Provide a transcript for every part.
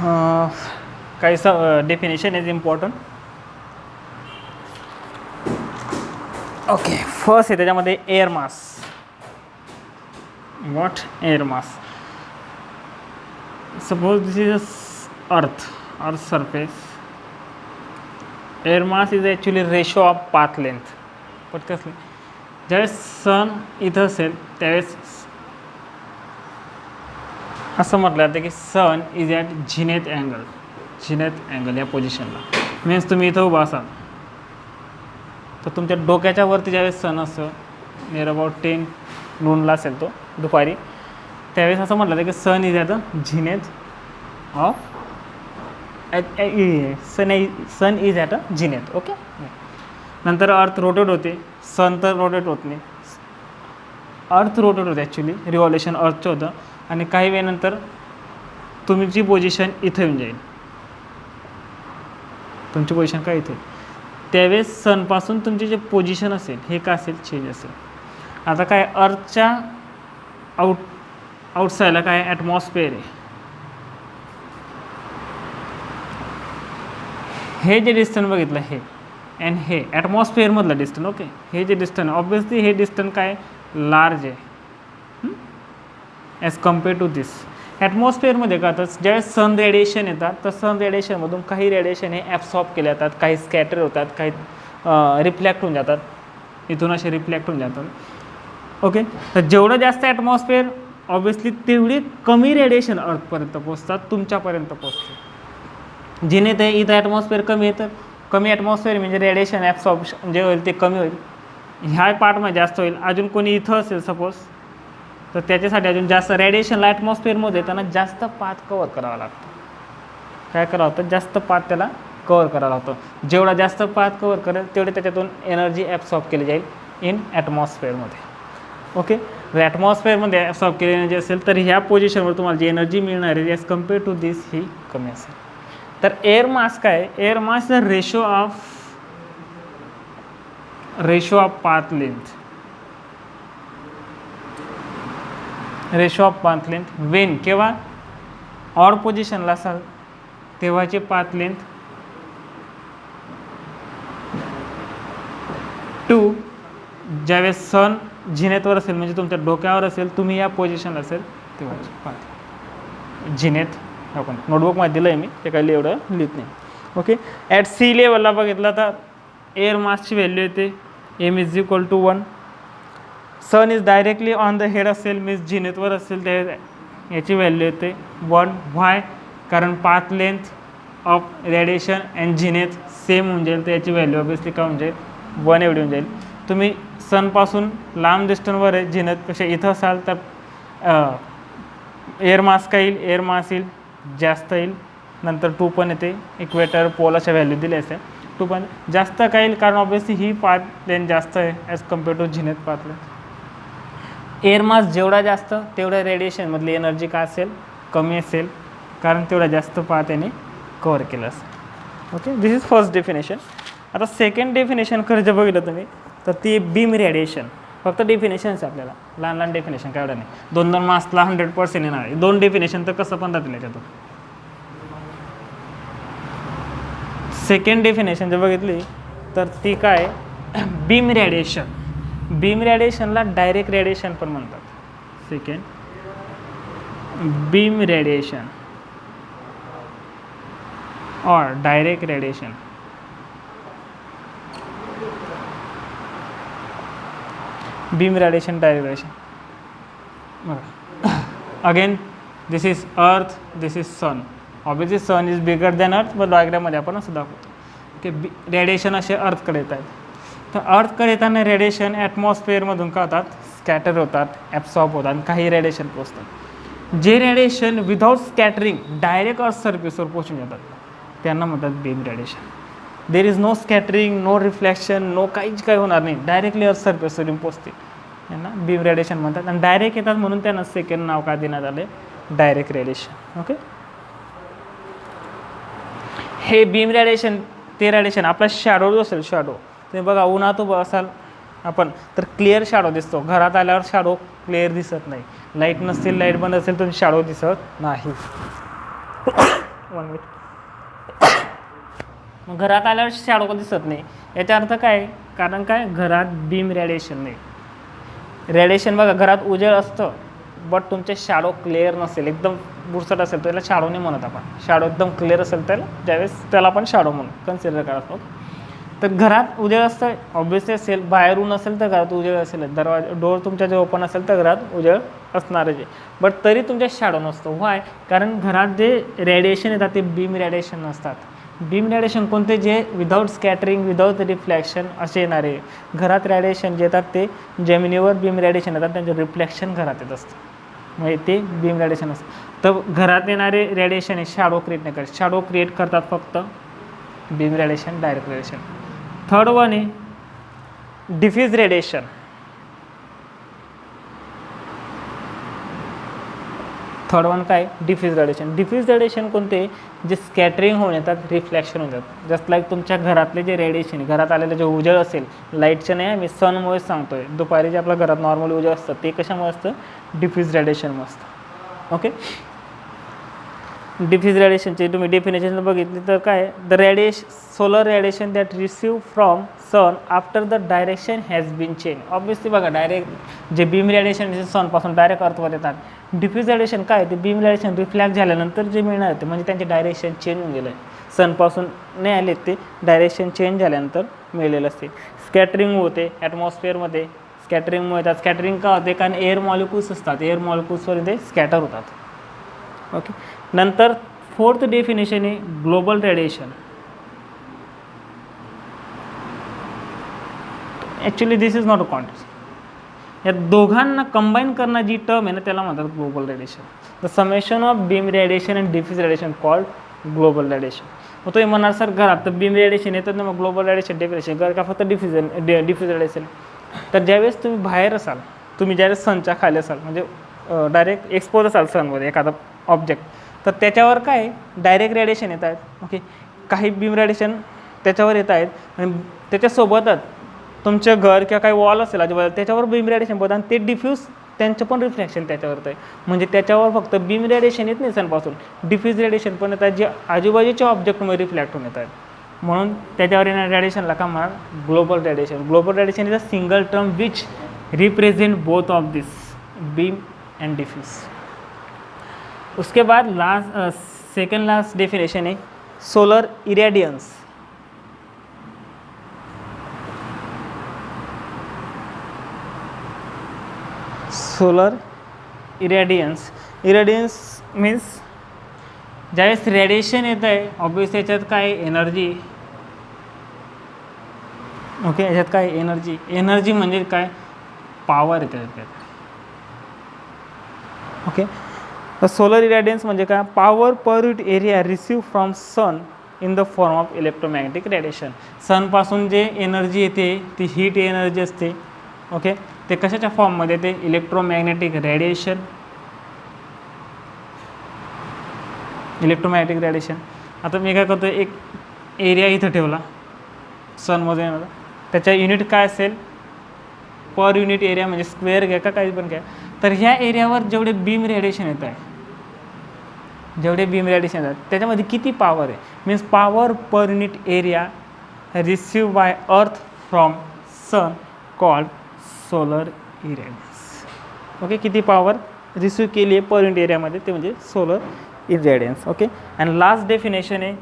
काही definition is important. Okay, first आहे त्याच्यामध्ये air mass. What air mass? Suppose this is earth surface. Air mass is actually ratio of path length. पण कसले, ज्यावेळेस सन इथं असेल त्यावेळेस असं म्हटलं जातं की सन इज ॲट झिनेथ अँगल या पोझिशनला. मीन्स तुम्ही इथं उभा असाल तर तुमच्या डोक्याच्या वरती ज्यावेळेस सन असतं, नियर अबाउट 10 नूनला असेल तो, दुपारी, त्यावेळेस असं म्हटलं जातं की sun is at the zenith of sun is at a zenith. Okay. नंतर अर्थ रोटेट होते, सन तर रोटेट होत नाही, अर्थ रोटेट होते. ॲक्च्युली रिव्हॉल्युशन अर्थचं होतं. आणि काही वेळानंतर तुमची पोझिशन इथं येऊन जाईल. तुमची पोझिशन काय इथे, त्यावेळेस सनपासून तुमची जे पोझिशन असेल हे का असेल, चेंज असेल. आता काय, अर्थच्या आउटसाईडला काय ॲटमॉस्फिअर आहे. हे जे डिस्टन्स बघितलं हे अँड हे ॲटमॉस्फिअरमधलं डिस्टन्स. ओके, हे जे डिस्टन्स ऑब्वियसली हे डिस्टन्स काय लार्ज आहे ॲज कम्पेअर टू दिस. ॲटमॉस्फिअरमध्ये का तर ज्यावेळेस सन रेडिएशन येतात तर सन रेडिएशनमधून काही रेडिएशन हे ॲब्सॉर्ब केले जातात, काही स्कॅटर होतात, काही रिफ्लॅक्ट होऊन जातात, इथून असे रिफ्लॅक्ट होऊन जातात. ओके, तर जेवढं जास्त ॲटमॉस्फिअर ऑब्वियसली तेवढी कमी रेडिएशन अर्थपर्यंत पोचतात, तुमच्यापर्यंत पोचते. जिने ते इथं ॲटमॉस्फिअर कमी येतं, कमी ॲटमॉस्फिअर म्हणजे रेडिएशन ॲब्सॉर्प्शन जे होईल ते कमी होईल, ह्या पार्टमध्ये जास्त होईल. अजून कोणी इथं असेल सपोज तर त्याच्यासाठी अजून जास्त रेडिएशनला ॲटमॉस्फिअरमध्ये त्यांना जास्त पाथ कवर करावा लागतो. काय करावं लागतं, जास्त पाथ त्याला कवर करावं लागतं. जेवढा जास्त पाथ कवर करेल तेवढे त्याच्यातून एनर्जी ॲब्सॉर्ब केली जाईल इन ॲटमॉस्फिअरमध्ये. ओके, जर ॲटमॉस्फिअरमध्ये ॲब्सॉर्ब केली एनर्जी असेल तर ह्या पोझिशनवर तुम्हाला जी एनर्जी मिळणार आहे ॲज कम्पेअर टू दिस ही कमी असेल. तर एअर मास काय, air mass the ratio of path length. Ratio of path length when, केव्हा ऑड पोझिशनला असाल तेव्हाची पाथ लेंथ टू ज्यावेळेस सन झिनेथवर असेल म्हणजे तुमच्या डोक्यावर असेल, तुम्ही या पोझिशनला असेल तेव्हाची पाथ झिनेथ. आपण नोटबुकमध्ये दिलं आहे मी, ते काही एवढं लिहित नाही. ओके, ॲट सी लेवलला बघितलं तर एअर मासची व्हॅल्यू येते M is equal to 1. Sun is directly on the head असेल मीन्स झिनेथवर असेल त्या याची व्हॅल्यू येते 1. व्हाय? कारण path length of radiation and zenith same होऊन जाईल तर याची व्हॅल्यू ऑब्वियसली काय होऊन जाईल 1 एवढी होऊन जाईल. तुम्ही सनपासून लांब डिस्टन्सवर आहे झिनेथपेक्षा इथं असाल तर एअर मास काय येईल, एअर मास येईल जास्त येईल. नंतर 2 पण येते, इक्वेटर पोल अशा व्हॅल्यू दिल्या असते. 2 पण जास्त काय येईल कारण ऑब्वियसली ही पाथ लेंथ जास्त आहे as compare to zenith path length. Air mass जेवढा जास्त तेवढ्या रेडिएशनमधली एनर्जी काय असेल, कमी असेल कारण तेवढा जास्त पाथ याने कवर केलं असेल. Okay, this is first definition. आता सेकंड डेफिनेशन खरं जे बघितलं तुम्ही तर ती बीम रेडिएशन. फक्त डेफिनेशन्स आपल्याला लहान लहान डेफिनेशन काय एवढं नाही. 2 मार्क्सला 100% येणार आहे. 2 डेफिनेशन तर कसं पण राहतील याच्यातून. सेकंड डेफिनेशन जर बघितली तर ती काय, बीम रेडिएशन. बीम रेडिएशनला डायरेक्ट रेडिएशन पण म्हणतात. सेकंड, बीम रेडिएशन और direct radiation. Beam radiation, direct radiation. Again this is earth, this is sun. Obviously sun is bigger than earth, पण डायग्राममध्ये आपण असं दाखवतो की रेडिएशन असे अर्थकडे येत आहेत. तर अर्थकडे येताना रेडिएशन ॲटमॉस्फिअरमधून काय होतात, स्कॅटर होतात, ॲब्सॉर्ब होतात, काही रेडिएशन पोचतात. जे रेडिएशन विदाउट स्कॅटरिंग डायरेक्ट अर्थ सर्फेसवर पोचून जातात त्यांना म्हणतात beam radiation. There is no scattering, no reflection, no काहीच काही होणार नाही, डायरेक्टली अर्थ सर्फेसवर येऊन पोचतील, यांना बीम रेडिएशन म्हणतात. आणि डायरेक्ट येतात म्हणून त्यांना सेकंड नाव काय देण्यात आले, डायरेक्ट रेडिएशन. ओके, हे बीम रेडिएशन ते रेडिएशन आपला शॅडो जो असेल, शॅडो तुम्ही बघा उन्हात उभं असाल आपण तर क्लिअर शॅडो दिसतो. घरात आल्यावर शॅडो क्लिअर दिसत नाही. लाईट नसतील, लाईट बंद असेल तर शॅडो दिसत नाही. 1 मिनिट. मग घरात आल्यावर शॅडो कधी दिसत नाही. याचा अर्थ काय? कारण काय, घरात बीम रेडिएशन नाही. रेडिएशन बघा, घरात उजेड असतं बट तुमचे शॅडो क्लिअर नसेल, एकदम बुरसट असेल तर त्याला शॅडो नाही म्हणत आपण. शॅडो एकदम क्लिअर असेल तर ज्यावेळेस त्याला आपण शॅडो म्हणून कन्सिडर करतो. तर घरात उजेड असतं ऑब्व्हियसली असेल, बाहेरून असेल तर घरात उजेड असेल, दरवाजा डोर तुमच्या जे ओपन असेल तर घरात उजेड असणारच आहे. बट तरी तुमच्या शॅडो नसतो. व्हाय? कारण घरात जे रेडिएशन येतात ते बीम रेडिएशन नसतात. बीम रेडिएशन कोणते? जे विदाऊट स्कॅटरिंग, विदाऊट रिफ्लॅक्शन असे येणारे. घरात रेडिएशन जे येतात ते जमिनीवर बीम रेडिएशन येतात, त्यांचं रिफ्लेक्शन घरात येत असतं, म्हणजे ते बीम रेडिएशन असतं. तर घरात येणारे रेडिएशन हे शॅडो क्रिएट नाही करत. शॅडो क्रिएट करतात फक्त beam radiation, direct radiation. Third one आहे डिफ्यूज रेडिएशन. थर्ड वन काय? Diffuse radiation. डिफ्यूज रेडिएशन कोणते? जे स्कॅटरिंग होऊन येतात, रिफ्लॅक्शन होऊन जातात. जस्ट लाईक तुमच्या घरातले जे रेडिएशन आहे, घरात आलेलं जे उजेड असेल, लाईटचं नाही, मी सनमुळेच सांगतोय. दुपारी जे आपल्या घरात नॉर्मली उजेड असतं ते कशामुळे असतं? डिफ्यूज रेडिएशनमुळे असतं. ओके. डिफ्यूज रेडिएशनची तुम्ही डेफिनेशन बघितली तर काय? The solar radiation that receive from sun after the direction has been change. Obviously बघा, डायरेक्ट जे बीम रेडिएशन सनपासून डायरेक्ट अर्थवर येतात. डिफ्यूज रेडिएशन काय? ते बीम रेडिएशन रिफ्लॅक्ट झाल्यानंतर जे मिळणार होते, म्हणजे त्यांचे डायरेक्शन चेंज होऊन गेलं आहे. सनपासून नाही आले, ते डायरेक्शन चेंज झाल्यानंतर मिळालेलं असते. स्कॅटरिंग होते ॲटमॉस्फिअरमध्ये. स्कॅटरिंगमुळे येतात. स्कॅटरिंग का होते? कारण एअर मॉलिक्युल्स असतात, एअर मॉलिक्युल्सवर ते स्कॅटर होतात. ओके. नंतर फोर्थ डेफिनेशन आहे global radiation. Actually this is not a context. या दोघांना कंबाईन करणं जी टर्म आहे ना, त्याला म्हणतात global radiation. The summation of beam radiation and diffuse radiation called global radiation. मग तुम्ही म्हणाल सर घरात तर बीम रेडिएशन येतात ना, मग ग्लोबल रेडिएशन डेफिनेशन घर का फक्त डिफ्यूज रेडिएशन? तर ज्यावेळेस तुम्ही बाहेर असाल, तुम्ही ज्यावेळेस सनच्या खाली असाल, म्हणजे डायरेक्ट एक्सपोज असाल सनमध्ये एखादा ऑब्जेक्ट, तर त्याच्यावर काय डायरेक्ट रेडिएशन येत आहेत. ओके. काही बीम रेडिएशन त्याच्यावर येत आहेत आणि त्याच्यासोबतच तुमचं घर किंवा काही वॉल असेल आजूबाजूला, त्याच्यावर बीम रेडिएशन पडतं आणि ते डिफ्यूज, त्यांचं पण रिफ्लेक्शन त्याच्यावर आहे. म्हणजे त्याच्यावर फक्त बीम रेडिएशन येत नाही सनपासून, डिफ्यूज रेडिएशन पण येतात, जे आजूबाजूच्या ऑब्जेक्टमध्ये रिफ्लेक्ट होऊन येत आहेत. म्हणून त्याच्यावर येणाऱ्या रेडिएशनला का म्हणा? Global radiation. Global radiation is a single term which represent both of this beam and diffuse. उसके बाद सेकेंड लास्ट डेफिनेशन है solar irradiance. Solar irradiance. Irradiance means ज्यावेळेस रेडिएशन येत आहे, ऑब्वियसली याच्यात काय एनर्जी. ओके. याच्यात काय एनर्जी. एनर्जी म्हणजे काय? पॉवर येते त्याच्यात. ओके. द सोलर इरेडियन्स म्हणजे काय? Power per unit area receive from sun in the form of electromagnetic radiation. सनपासून जे एनर्जी येते ती हीट एनर्जी असते. ओके. ते कशाच्या फॉर्ममध्ये येते? Electromagnetic radiation. Electromagnetic radiation. आता मी काय करतो, एक एरिया इथं ठेवला सनमध्ये, त्याच्या युनिट काय असेल? पर युनिट एरिया, म्हणजे स्क्वेअर घ्या का काही पण घ्या. तर ह्या एरियावर जेवढे बीम रेडिएशन येत आहे, जेवढे बीम रेडिएशन येतात त्याच्यामध्ये किती पॉवर आहे? Means power per unit area receive by earth from sun called solar irradiance. Okay. किती पॉवर रिसीव्ह केली आहे पर युनिट एरियामध्ये, ते म्हणजे solar irradiance. Okay. And last definition आहे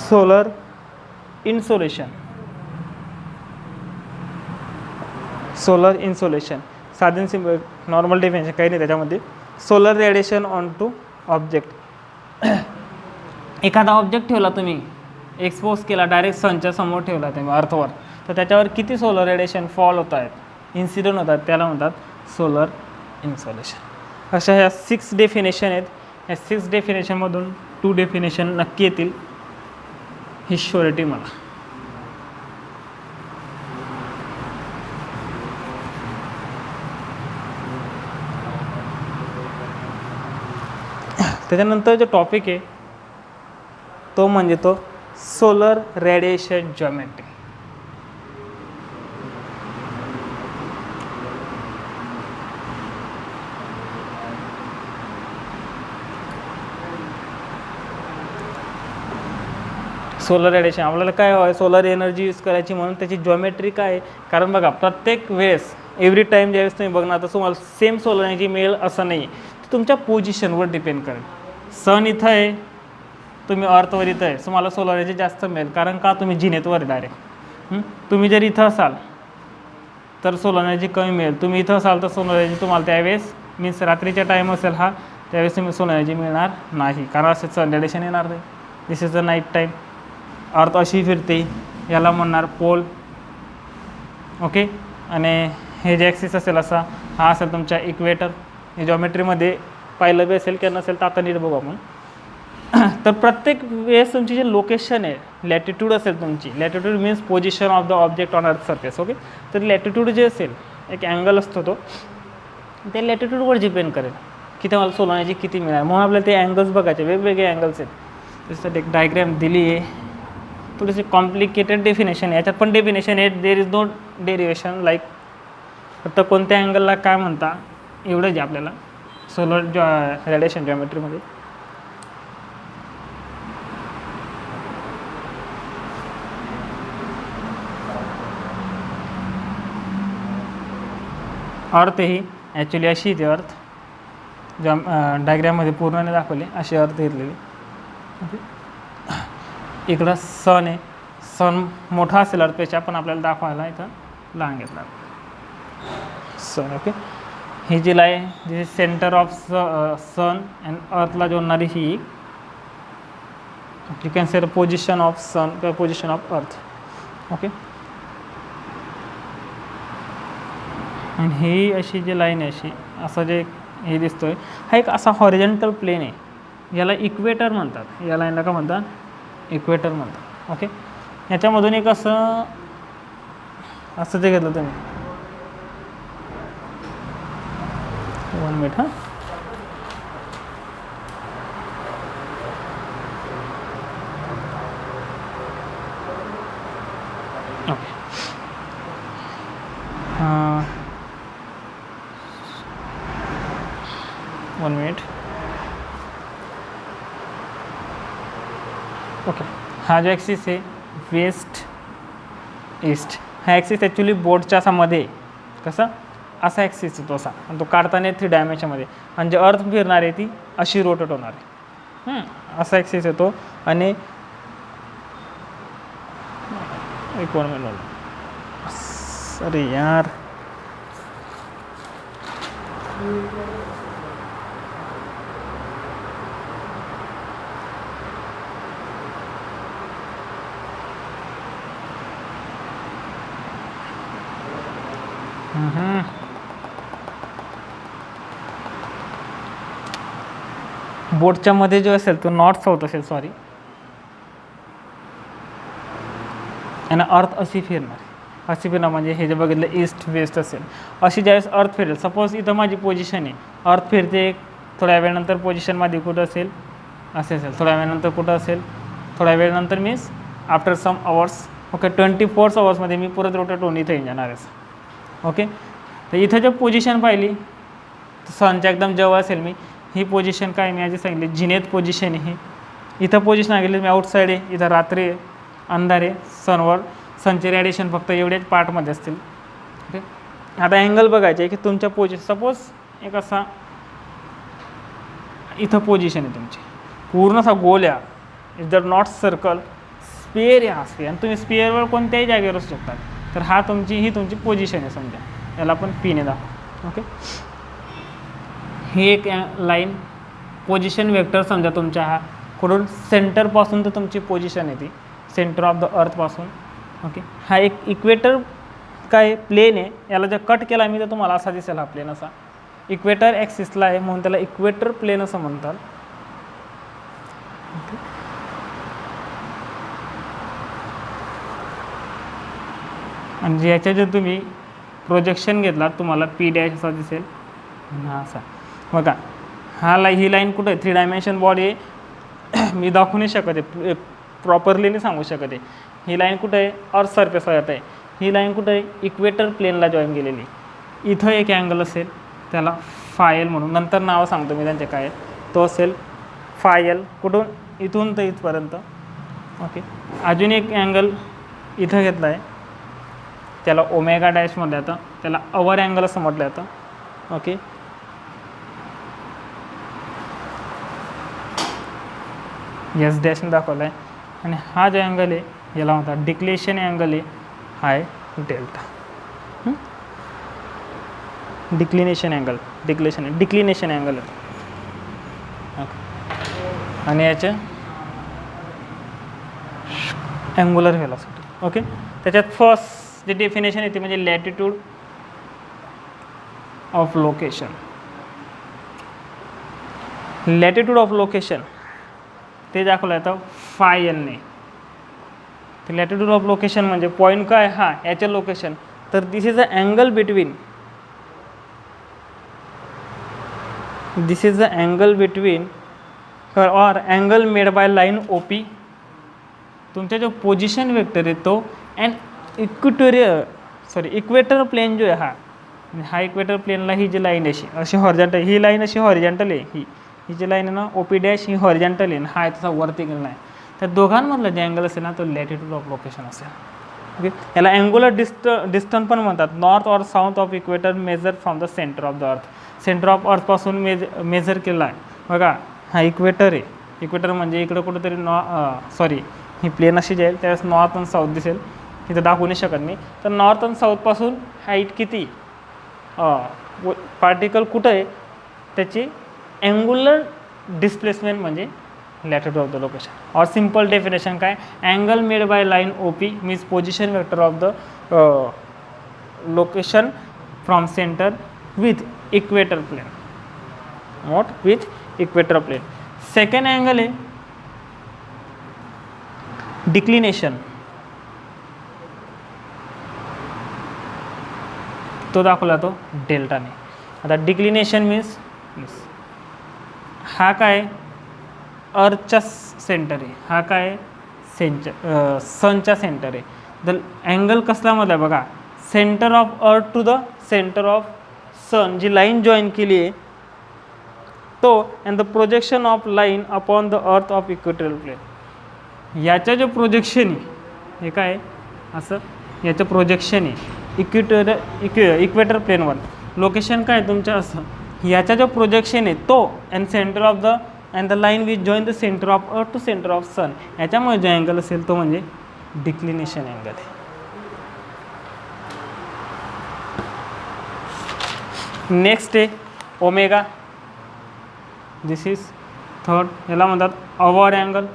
सोलर इन्सोलेशन. सोलर इन्सोलेशन साधन सिंपल नॉर्मल डेफिनेशन काही नाही त्याच्यामध्ये. Solar radiation on to object. एखादा ऑब्जेक्ट ठेवला तुम्ही, एक्सपोज केला, डायरेक्ट सनच्या समोर ठेवला तुम्ही अर्थवर, तर त्याच्यावर किती सोलर रेडिएशन फॉल होत आहेत, इन्सिडेंट होतात, त्याला म्हणतात सोलर इन्सोलेशन. अशा ह्या 6 डेफिनेशन आहेत. या 6 डेफिनेशनमधून 2 डेफिनेशन नक्की येतील, ही श्युरिटी मला. त्याच्यानंतर जो टॉपिक आहे तो म्हणजे तो solar radiation geometry. Solar radiation आपल्याला काय हवं आहे, सोलर एनर्जी यूज करायची म्हणून त्याची जॉमेट्री काय आहे, कारण बघा प्रत्येक वेळेस एव्हरी टाईम ज्यावेळेस तुम्ही बघणार तर तुम्हाला सेम सोलर एनर्जी मिळेल असं नाही, तुमच्या पोझिशनवर डिपेंड करेल. सन इथं आहे, तुम्ही अर्थवर इथं आहे, तुम्हाला सोलर एनर्जी जास्त मिळेल. कारण का, तुम्ही जिनेतवर डायरेक्ट. तुम्ही जर इथं असाल तर सोलर एनर्जी कमी मिळेल, तुम्ही इथं असाल तर सोलर एनर्जी तुम्हाला त्यावेळेस मीन्स रात्रीचा टाईम असेल हा, त्यावेळेस तुम्ही सोलर एनर्जी मिळणार नाही, कारण असं सन रेडिएशन येणार नाही. दिस इज द नाईट टाईम. अर्थ अशी फिरते, याला म्हणणार पोल. ओके. आणि हे जे ॲक्सिस असेल असा, हा असेल तुमच्या इक्वेटर. हे जॉमेट्रीमध्ये पाहिलं बी असेल किंवा नसेल तर आता नीट बघू आपण. तर प्रत्येक वेळेस तुमची जे लोकेशन आहे, लॅटिट्यूड असेल तुमची, latitude means position of the object on earth surface. Okay. तर लॅटिट्यूड जे असेल, एक अँगल असतो तो, त्या लॅटिट्यूडवर डिपेंड करेल की तुम्हाला सोलर एनर्जी किती मिळाल. म्हणून आपल्याला ते अँगल्स बघायचे, वेगवेगळे अँगल्स आहेत. त्याच्यासाठी एक डायग्रॅम दिली आहे, थोडीशी कॉम्प्लिकेटेड डेफिनेशन आहे, याच्यात पण डेफिनेशन आहे, there is no derivation like. फक्त कोणत्या अँगलला काय म्हणता एवढंच आहे आपल्याला सोलर रेडिएशन जॉमेट्रीमध्ये. अर्थ ही ॲक्च्युली अशी इथे अर्थ डायग्रॅममध्ये पूर्ण नाही दाखवली, अशी अर्थ घेतलेली. ओके. इकडं सन आहे, सन मोठा असेल अर्थपेक्षा, पण आपल्याला दाखवायला इथं लहान घेतला सन. ओके. ही जी लाईन जी सेंटर ऑफ सन अँड अर्थला जोडणारी ही, you can say the position of sun किंवा पोझिशन ऑफ अर्थ. ओके. आणि ही अशी जी लाईन आहे, अशी असं जे हे दिसतोय, हा एक असा हॉरिझॉन्टल प्लेन आहे, याला इक्वेटर म्हणतात. या लाईनला का म्हणतात, इक्वेटर म्हणतात. ओके. याच्यामधून एक असं ते घेतलं तुम्ही, 1 मिनिट हां. ओके. 1 मिनिट. ओके. हा जो ॲक्सिस आहे वेस्ट ईस्ट, हा ॲक्सिस ॲक्च्युली बोर्डच्या असा मध्ये कसा असा ॲक्सिस येतो असा, आणि तो काढताना 3 डायमेन्शनमध्ये, आणि जे अर्थ फिरणार आहे ती अशी रोटेट होणार आहे. असा ॲक्सिस येतो. आणि एक 1 मिनिट, अरे यार, बोटच्या मध्ये जो असेल तो नॉर्थ साऊथ असेल, सॉरी, आणि अर्थ अशी फिरणार. अशी फिरणार म्हणजे हे जे बघितलं ईस्ट वेस्ट असेल, अशी ज्यावेळेस अर्थ फिरेल, सपोज इथं माझी पोझिशन आहे, अर्थ फिरते, थोड्या वेळानंतर पोझिशन माझी कुठं असेल, असे असेल, थोड्या वेळानंतर कुठं असेल, थोड्या वेळानंतर means after some hours. Okay. 24 आवर्समध्ये मी परत रोटेट होऊन इथं येऊन जाणार आहे. ओके. तर इथं जर पोझिशन पाहिली तर सनच्या एकदम जवळ असेल मी, ही पोझिशन काय मी आधी सांगितली जिनेत पोझिशन आहे. इथं पोझिशन गेली मी आउटसाईड आहे, इथं रात्री आहे, अंधार आहे, सनवर सनचे रेडिएशन फक्त एवढ्याच पार्टमध्ये असतील. ओके. आता अँगल बघायचे आहे की तुमच्या सपोज एक असा इथं पोझिशन आहे तुमची, पूर्ण असा गोल आहे, इज दर नॉट सर्कल, स्पेअर आहे हा स्पेअर, आणि तुम्ही स्पेअरवर कोणत्याही जागेवर असू शकता. तर ही तुमची पोझिशन आहे समजा, याला आपण पीने दाखवू. ओके. ही एक लाईन पोझिशन वेक्टर समजा तुमच्या, हा कुठून सेंटरपासून तर तुमची पोझिशन आहे ती सेंटर ऑफ द अर्थपासून. ओके. हा एक इक्वेटर काय प्लेन आहे, याला जर कट केला मी तर तुम्हाला असा दिसेल हा प्लेन, असा इक्वेटर ॲक्सिसला आहे म्हणून त्याला इक्वेटर प्लेन असं म्हणतात. ओके. आणि याच्या जर तुम्ही प्रोजेक्शन घेतला तुम्हाला पी डॅश असा दिसेल, हा असा बघा. ही लाईन कुठं आहे, 3 डायमेन्शन बॉडी आहे, मी दाखवू नाही शकत आहे, प्रॉपरली नाही सांगू शकत आहे. ही लाईन कुठं आहे, अर्थ सरफेसवर येत आहे. ही लाईन कुठं आहे, इक्वेटर प्लेनला जॉईन केलेली. इथं एक अँगल असेल त्याला फायल म्हणून, नंतर नावं सांगतो मी त्यांचे काय, तो असेल फायल, कुठून इथून तर इथपर्यंत. ओके. अजून एक अँगल इथं घेतला आहे, त्याला ओमेगा डॅश म्हटलं जातं, त्याला अवर अँगल असं म्हटलं जातं. ओके. एस डॅशने दाखवला आहे. आणि हा जो अँगल आहे याला म्हणतात डिक्लेशन अँगल आहे, हा आहे delta. Declination angle, declination angle आहे. ओके. आणि याचे अँग्युलर व्हेलॉसिटी. ओके. त्याच्यात फर्स्ट जे डेफिनेशन आहे ते म्हणजे latitude of location. Latitude of location ते दाखवलं जातं फाय एलने. ते लॅटिट्यूड ऑफ लोकेशन म्हणजे पॉईंट काय हा याचे लोकेशन, तर this is the angle between, this is the angle between और angle made by line O P. तुमचा जो पोजिशन वेक्टर आहे तो अँड इक्वेटर प्लेन जो आहे हा इक्वेटर प्लेनला ही जी लाईन अशी अशी हॉरिझॉन्टल, ही लाईन अशी हॉरिझॉन्टल आहे, ही जी लाईन आहे ना ओ पी डॅश ही हॉरिझॉन्टल आहे, हा त्याचा वर्टिकल लाईन. तर दोघांमधला जे अँगल असेल ना तो लॅटिट्यूड ऑफ लोकेशन असेल. ओके. याला अँग्युलर डिस्टन्स पण म्हणतात. North or south of equator measure from the centre of the earth. Center of अर्थपासून मेजर केला आहे बघा. हा इक्वेटर आहे, इक्वेटर म्हणजे इकडं कुठंतरी ही प्लेन अशी जाईल त्यावेळेस नॉर्थ आणि साऊथ दिसेल, इथं दाखवू नाही शकत मी. तर नॉर्थ आणि साऊथपासून हाईट किती, पार्टिकल कुठं आहे त्याची अँग्युलर डिस्प्लेसमेंट म्हणजे लॅटिट्यूड ऑफ द लोकेशन. और सिंपल डेफिनेशन काय, angle made by line O P means position vector of the location from centre with equator plane. What? With equator plane. Second angle आहे declination, तो दाखवला तो डेल्टाने. आता declination means हा काय अर्थच्या centre आहे, हा काय सनच्या सेंटर आहे. द अँगल कसल्यामध्ये बघा, centre of earth to the centre of sun जी लाईन जॉईन केली आहे तो, and the projection of line upon the earth of equatorial plane. याचं जे प्रोजेक्शन आहे हे काय असं, याचं प्रोजेक्शन आहे इक्वेटर प्लेनवर, लोकेशन काय तुमच्या असं, याचा जो प्रोजेक्शन आहे तो and center of the and the line which join the centre of earth to center of sun, याच्यामुळे जो अँगल असेल तो म्हणजे डिक्लिनेशन अँगल आहे. नेक्स्ट आहे ओमेगा. This is third. याला म्हणतात अवर अँगल.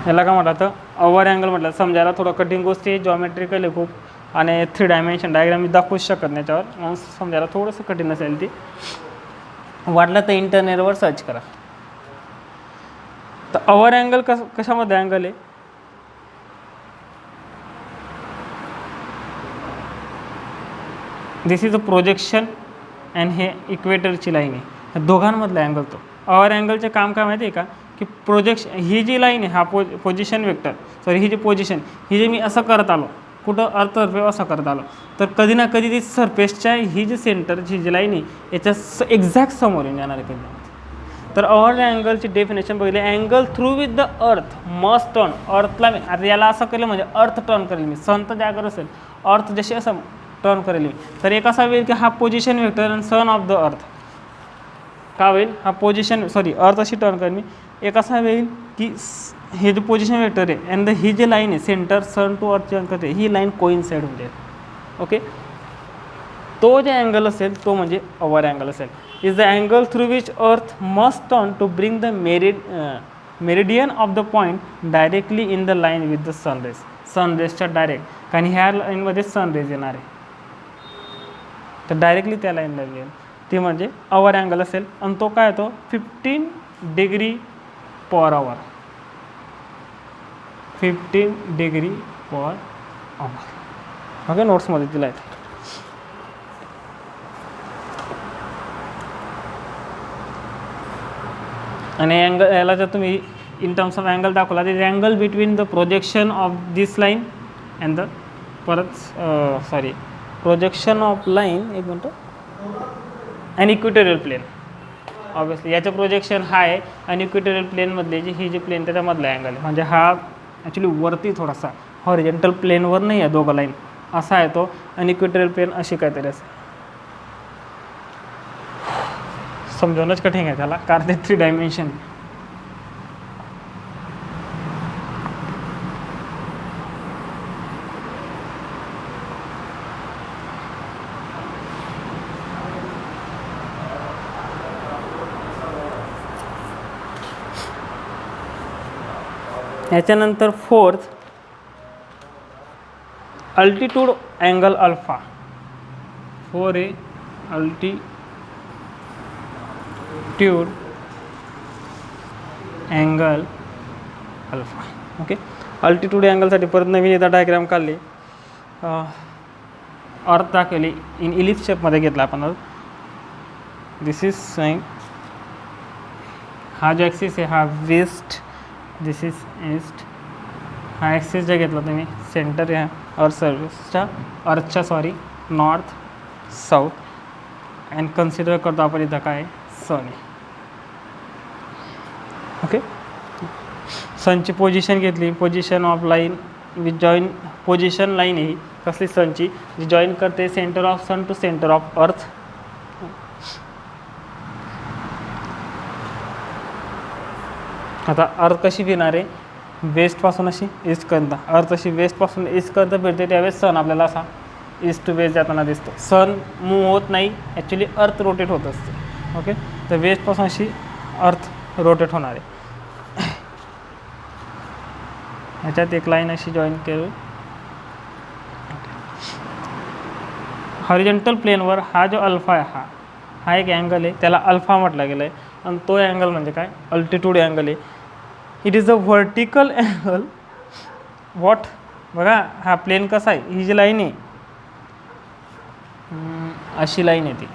याला काय म्हटलं अवर अँगल म्हटलं. समजायला थोडं कठीण गोष्टी आहे, जॉमेट्रिकल आहे खूप, आणि 3 डायमेन्शन डायग्राम मी दाखवूच शकत नाही याच्यावर, म्हणून समजायला थोडंसं कठीण असेल ती. वाटलं तर इंटरनेटवर सर्च करा. तर अवर अँगल कशामध्ये अँगल आहे, दिस इज अ प्रोजेक्शन अँड हे इक्वेटरची लाईन आहे, दोघांमधला अँगल तो. अवर अँगलचे काम काय माहिती आहे का, की प्रोजेक्शन ही जी लाईन आहे हा पोजिशन वेक्टर ही जी पोजिशन ही जी मी असं करत आलो कुठं अर्थतर्फे असं करत आलो, तर कधी ना कधी ती सरफेसच्या ही जी सेंटरची जी लाईन आहे याच्या एक्झॅक्ट समोर येऊन जाणार आहे कधी. तर अवर अँगलची डेफिनेशन बघितली, angle through with the earth must turn. अर्थला मी आता याला असं केलं म्हणजे अर्थ टर्न करेल मी, सन तर जागर असेल, अर्थ जशी असं टर्न करेल मी. तर एक असा होईल की हा पोजिशन वेक्टर आणि सन ऑफ द अर्थ का होईल, हा पोजिशन अर्थ अशी टर्न करेल मी. एक असा होईल की हे जे पोजिशन वेक्टर आहे अँड ही जी लाईन आहे centre sun to earth turn करते, ही लाईन कोइन्साइड होऊन जाईल. ओके. तो जे अँगल असेल तो म्हणजे अवर अँगल असेल. Is the angle through which earth must turn to bring the meridian of the point directly in the line with the sun rays. सनरेजच्या डायरेक्ट, कारण ह्या लाईनमध्ये सनरेज येणार आहे तर डायरेक्टली त्या लाईनला येईल, ती म्हणजे अवर अँगल असेल. आणि तो काय येतो 15 degree per hour, 15 degree per hour. Okay. नोट्समध्ये दिला आहे. आणि अँगल याला जर तुम्ही इन टर्म्स ऑफ अँगल दाखवला तर angle between the projection of this line and the projection of line एक मिनटं अँड इक्वेटोरियल प्लेन. ऑब्विसली याचं प्रोजेक्शन हा आहे आणि इक्वेटोरियल प्लेनमधले ही जी प्लेन त्याच्यामधला अँगल आहे, म्हणजे हा ॲक्च्युली वरती थोडासा हॉरिझॉन्टल प्लेनवर नाही आहे दोघं लाईन, असा आहे तो, आणि इक्वेटोरियल प्लेन अशी काहीतरी असं. समजवणंच कठीण आहे त्याला, कारण ते 3 डायमेन्शन. याच्यानंतर 4th अल्टिट्यूड अँगल अल्फा. 4 आहे altitude angle alpha. Okay, altitude अँगलसाठी परत नवीन एकदा डायग्राम काढली, अर्थ दाखवली इन इलिप्स शेपमध्ये घेतला आपण अर्थ. दिस इज साइन, हा जो ॲक्सिस आहे हा वेस्ट, दिस इज ईस्ट. हा ॲक्सिस जे घेतला तुम्ही सेंटर या अर्थच्या नॉर्थ साऊथ, अँड कन्सिडर करतो आपण इथं काय सन आहे. ओके, सनची पोझिशन घेतली, position of line with join, position line ही कसली सनची जी जॉईन करते center of sun to center of earth. आता अर्थ कशी फिरणार आहे, वेस्टपासून अशी ईस्टपर्यंत. अर्थ अशी वेस्टपासून ईस्टपर्यंत फिरते, त्यावेळेस सन आपल्याला असा ईस्ट टू वेस्ट जाताना दिसतो. सन मूव्ह होत नाही, ॲक्च्युली अर्थ रोटेट होत असते. ओके, तर वेस्टपासून अशी अर्थ रोटेट होणार आहे. ह्याच्यात एक लाईन अशी जॉईन करू, हॉरिझॉन्टल प्लेनवर हा जो अल्फा आहे हा एक अँगल आहे, त्याला अल्फा म्हटलं गेलं आहे. आणि तो अँगल म्हणजे काय, अल्टिट्यूड अँगल आहे. It is a vertical angle. What, बघा हा प्लेन कसा आहे, ही जी लाईन आहे अशी लाईन आहे ती,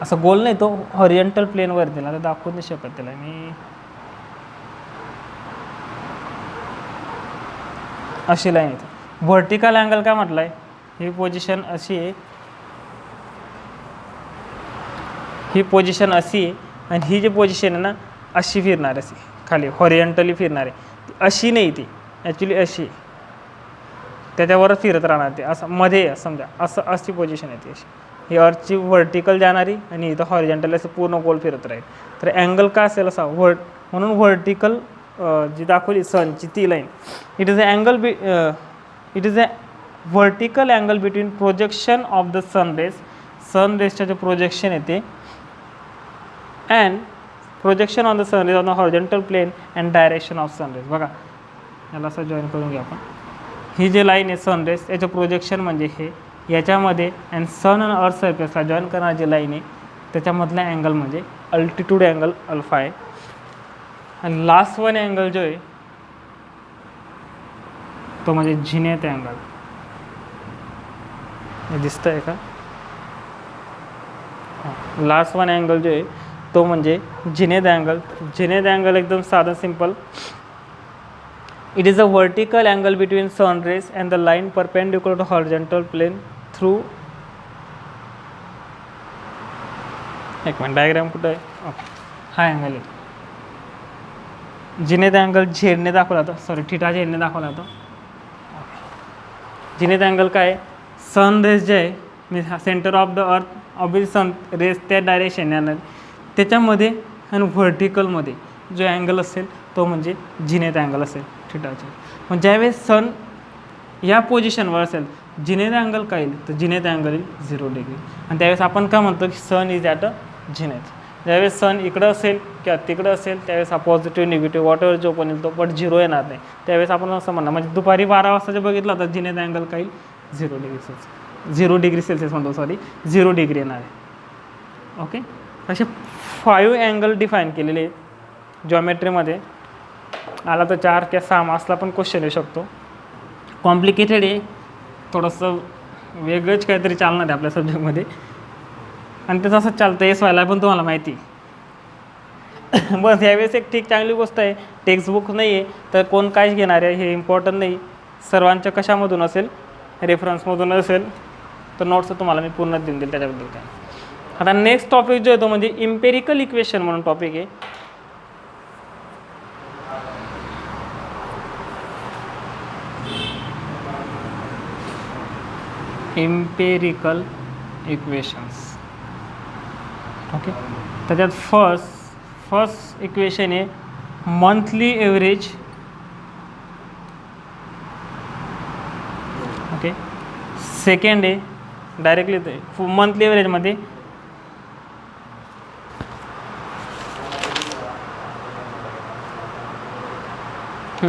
असं गोल नाही, तो हॉरिझॉन्टल प्लेनवर दिला, तर दाखवू नाही शकत त्याला मी. अशी लाईन येते. व्हर्टिकल अँगल काय म्हटलं आहे, ही पोझिशन अशी आहे, ही पोझिशन अशी आहे, आणि ही जी पोझिशन आहे ना अशी फिरणार, अशी खाली हॉरिझॉन्टली फिरणार आहे. अशी नाही ती, ॲक्च्युली अशी, त्याच्यावरच फिरत राहणार ते, असं मध्ये समजा असं अशी पोझिशन येते अशी. ही अर्थची व्हर्टिकल जाणारी आणि इथं हॉरिझॉन्टल असं पूर्ण गोल फिरत राहील. तर अँगल का असेल असा म्हणून व्हर्टिकल जी दाखवली सनची ती line, it is a angle it is a vertical angle between projection of the sun रेसच्या जे प्रोजेक्शन येते and projection on the sun rays on the horizontal plane and direction of sun rays. बघा याला असं join करून घ्या आपण. ही जी लाईन आहे सन रेज, याचं प्रोजेक्शन म्हणजे हे याच्यामध्ये, अँड सन आणि अर्थ सरफेसला जॉईन करणारी जी लाईन आहे त्याच्यामधला अँगल म्हणजे अल्टिट्यूड अँगल अल्फा आहे. आणि लास्ट वन अँगल जो आहे तो म्हणजे झिनेथ अँगल. हे दिसतं आहे का, लास्ट वन अँगल जो आहे तो म्हणजे झिनेथ अँगल. झिनेथ अँगल एकदम साधं simple. It is a vertical angle between sun rays and the line perpendicular to horizontal plane through, एक मिनिट डायग्राम कुठं आहे, हा अँगल आहे. झिनेथ अँगल झेडने दाखवला होता, सॉरी थिटा झेडने दाखवला होता. झिनेथ अँगल काय, सन रेज जे आहे म्हणजे centre of the earth obviously sun rays त्या डायरेक्शन येणार त्याच्यामध्ये, आणि व्हर्टिकलमध्ये जो अँगल असेल तो म्हणजे झिनेथ अँगल असेल थिटाचा. मग ज्यावेळेस सन या पोझिशनवर असेल झिनेथ अँगल काय येईल, तर झिनेथ अँगल येईल 0 डिग्री. आणि त्यावेळेस आपण काय म्हणतो की सन इज ॲट अ झिनेथ. ज्यावेळेस सन इकडं असेल किंवा तिकडं असेल त्यावेळेस हा पॉझिटिव्ह निगेटिव्ह वॉटएव्हर जो पण येईल तो पण 0 येणार नाही. त्यावेळेस आपण असं म्हणणार, म्हणजे दुपारी 12 वाजता जे बघितलं तर झिनेथ अँगल काय येईल 0 डिग्री सेल्सिअस, 0 डिग्री सेल्सिअस म्हणतो, सॉरी 0 डिग्री येणार आहे. ओके, असे 5 अँगल डिफाईन केलेले जॉमेट्रीमध्ये. आला तर 4 किंवा 6 मार्क्सला पण क्वेश्चन येऊ शकतो. कॉम्प्लिकेटेड आहे, थोडंसं वेगळंच काहीतरी चालणार आहे आपल्या सब्जेक्टमध्ये, आणि त्याचं असं चालतं एस व्हायला पण तुम्हाला माहिती. बस यावेळेस एक ठीक चांगली गोष्ट आहे, टेक्स्टबुक नाही आहे तर कोण काहीच घेणार आहे हे इम्पॉर्टंट नाही. सर्वांच्या कशामधून असेल, रेफरन्समधून असेल तर नोट्स तुम्हाला मी पूर्ण देऊन देईल, त्याच्याबद्दल काय. आता नेक्स्ट टॉपिक जो आहे तो म्हणजे इम्पेरिकल इक्वेशन म्हणून टॉपिक आहे. Empirical equations. ओके, त्याच्यात फर्स्ट इक्वेशन आहे मंथली एव्हरेज. ओके, सेकंड आहे डायरेक्टली ते मंथली एव्हरेजमध्ये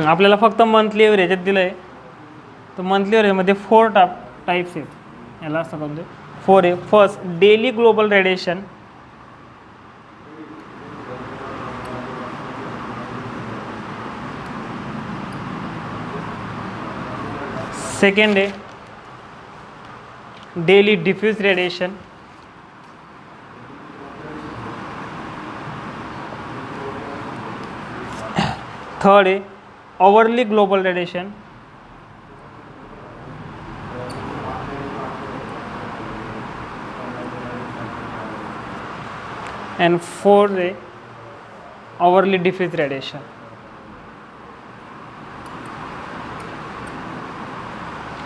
आपल्याला फक्त मंथली एव्हरेज दिलं आहे. तर मंथली एव्हरेजमध्ये 4 टाईप्स आहेत. याला असं म्हणतो 4 आहे. First daily global radiation. Second आहे डेली डिफ्यूज रेडिएशन. थर्ड आहे hourly global radiation. and fourth आहे hourly diffuse radiation.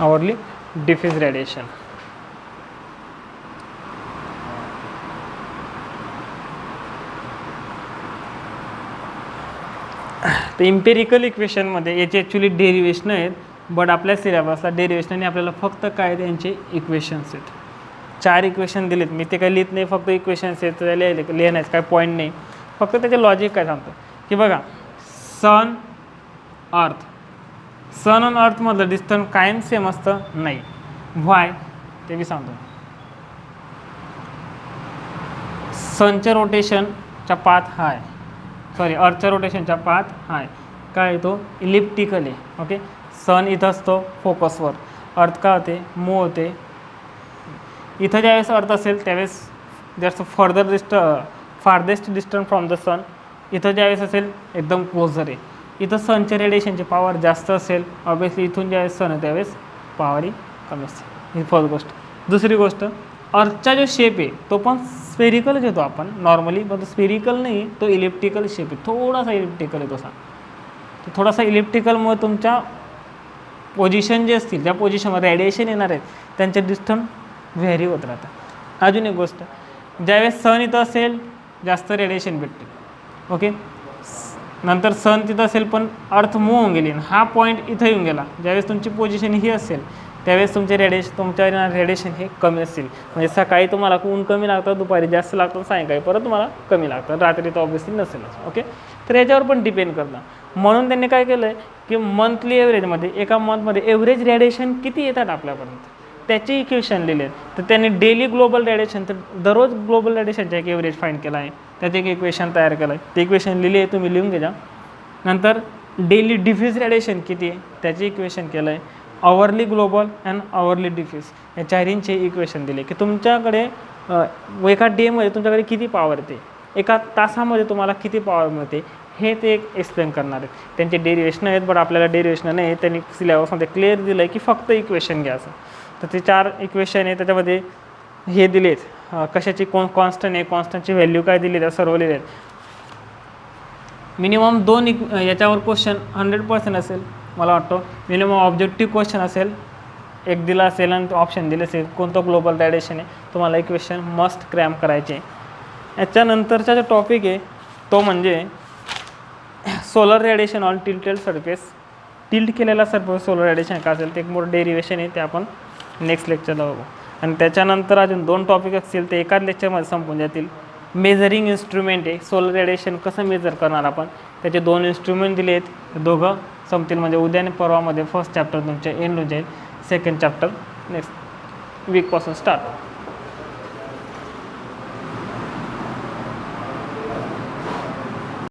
Hourly diffuse radiation. तर इम्पेरिकल इक्वेशनमध्ये याचे ॲक्च्युली डेरिवेशन आहेत, बट आपल्या सिलेबसला डेरिवेशनने आपल्याला फक्त काय त्यांचे इक्वेशन्स आहेत. 4 इक्वेशन दिलेत. मी ते काही लिहित नाही, फक्त इक्वेशन्स आहेत लिहिण्याचं काय पॉईंट नाही. फक्त त्याचे लॉजिक काय सांगतो की बघा सन आणि अर्थमधलं डिस्टन्स कायम सेम असतं नाही. व्हाय ते मी सांगतो. सनच्या रोटेशनचा पाथ हा आहे, सॉरी अर्थच्या रोटेशनचा पाथ हा आहे. काय तो इलिप्टिकल आहे. ओके, सन इथं असतो फोकसवर, अर्थ काय होते मूव होते. इथं ज्यावेळेस अर्थ असेल त्यावेळेस just farthest distance from the sun. इथं ज्यावेळेस असेल एकदम क्लोजर आहे. इथं सनच्या रेडिएशनची पॉवर जास्त असेल, ऑब्वियसली इथून ज्यावेळेस सन आहे त्यावेळेस पॉवरही कमी असते. ही फर्स्ट गोष्ट. दुसरी गोष्ट अर्थचा जो शेप आहे तो पण स्पेरिकलच येतो आपण नॉर्मली, पण तो स्पेरिकल नाही, तो इलिप्टिकल शेप आहे. थोडासा इलिप्टिकल आहे तसा. तो थोडासा इलिप्टिकलमुळे तुमच्या पोझिशन जे असतील, ज्या पोझिशनमध्ये रेडिएशन येणार आहेत त्यांचे डिस्टन्स व्हेरी होत राहतं. अजून एक गोष्ट, ज्यावेळेस सन इथं असेल जास्त रेडिएशन भेटते. ओके, नंतर सन तिथं असेल पण अर्थ मूव होऊन गेली, हा पॉईंट इथं येऊन गेला. ज्यावेळेस तुमची पोझिशन ही असेल त्यावेळेस तुमच्या रेडिएशन हे कमी असतील. म्हणजे सकाळी तुम्हाला ऊन कमी लागतं, दुपारी जास्त लागतं, सायंकाळी परत तुम्हाला कमी लागतं, रात्री तर ऑब्व्हियसली नसेलच. ओके, तर याच्यावर पण डिपेंड करतं. म्हणून त्यांनी काय केलं आहे की मंथली एव्हरेजमध्ये एका मंथमध्ये एव्हरेज रेडिएशन किती येतात आपल्यापर्यंत त्याचे इक्वेशन लिहिले आहेत. तर त्यांनी डेली ग्लोबल रेडिएशन, तर दररोज ग्लोबल रेडिएशनचा एक एव्हरेज फाइंड केला आहे, त्याचे एक इक्वेशन तयार केलं आहे. ते इक्वेशन लिहिले आहे, तुम्ही लिहून घ्या. नंतर डेली डिफ्यूज रेडिएशन किती आहे त्याचे इक्वेशन केलं आहे. Hourly global and hourly diffuse या चारींचे इक्वेशन दिले की तुमच्याकडे एका डेमध्ये तुमच्याकडे किती पॉवर येते, एका तासामध्ये तुम्हाला किती पॉवर मिळते, हे ते एक एक्सप्लेन करणार आहेत. त्यांचे डेरिवेशन आहेत, बट आपल्याला डेरिवेशन नाही, त्यांनी सिलेबसमध्ये क्लिअर दिलं आहे की फक्त इक्वेशन घ्या असं. तर ते 4 इक्वेशन आहे, त्याच्यामध्ये हे दिलेत कशाची कॉन्स्टंट आहे, कॉन्स्टंटची व्हॅल्यू काय दिली त्या सर्व लिहिले आहेत. मिनिमम 2 याच्यावर क्वेश्चन 100% असेल मला वाटतं. मिनिमम ऑब्जेक्टिव्ह क्वेश्चन असेल, एक दिला असेल आणि ऑप्शन दिले असेल कोणतं ग्लोबल रेडिएशन आहे, तुम्हाला इक्वेशन मस्ट क्रॅम करायचे. याच्यानंतरचा जो टॉपिक आहे तो म्हणजे solar radiation on tilted surface. Tilt केलेला सरफेस सोलर रेडिएशन काय असेल ते एक मोठं डेरिवेशन आहे, ते आपण नेक्स्ट लेक्चरला बघू. आणि त्याच्यानंतर अजून 2 टॉपिक असतील ते एकाच लेक्चरमध्ये संपून जातील. मेजरिंग इन्स्ट्रुमेंट आहे, सोलर रेडिएशन कसं मेजर करणार आपण, त्याचे 2 इन्स्ट्रुमेंट दिले आहेत, दोघं संपतील. म्हणजे उद्या आणि परवामध्ये फर्स्ट चॅप्टर तुमच्या एंड होऊन जाईल, सेकंड चॅप्टर नेक्स्ट वीकपासून स्टार्ट.